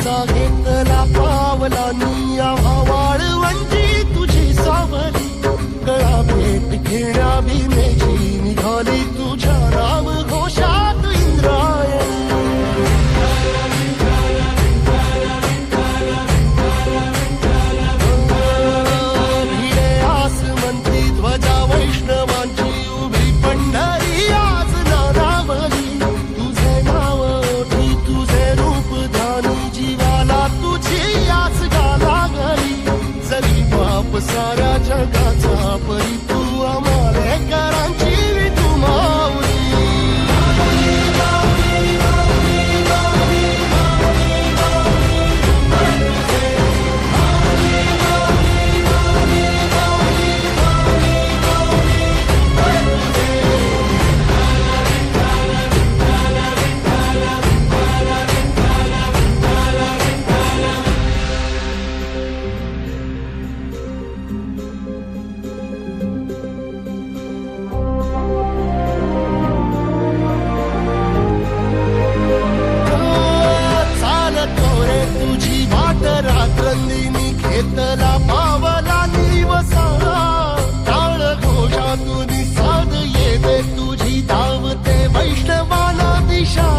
आमचा घेतला पावला निया वाळवंटी तुझी सावली गळा भेट घेण्या भीमेची निघाली तुझ्या राम घोषात इंद्रायणी भिडे आसमंती ध्वजा वैष्णवांची उभी पंढरी आज नारावली तुझे नाव ओठी तुझे रूप ध्यानी जीवाला तुझी आस गाला गली जरी बाप साऱ्या जगाचा परी तू आमालेकरांची तू माऊली रात्रंदिनी घेतला पावला निवसा टाळ घोषातून साध येते तुझी धावते वैष्णवाला दिशा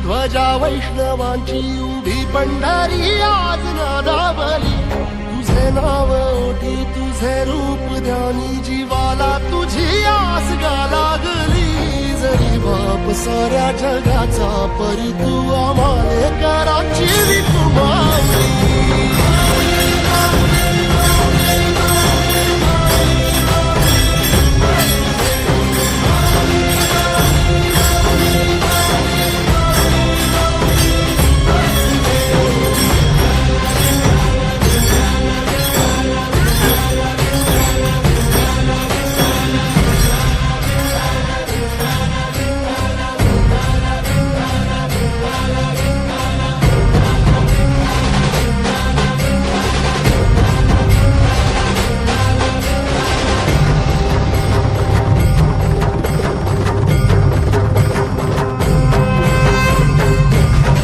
ध्वजा वैष्णवांची उभी पंढरी आज नादावली तुझे नाव ओठी तुझे रूप ध्यानी जीवाला तुझी आस गा लागली जरी बाप साऱ्या जगाचा परी तू आम्हालेकरांची तू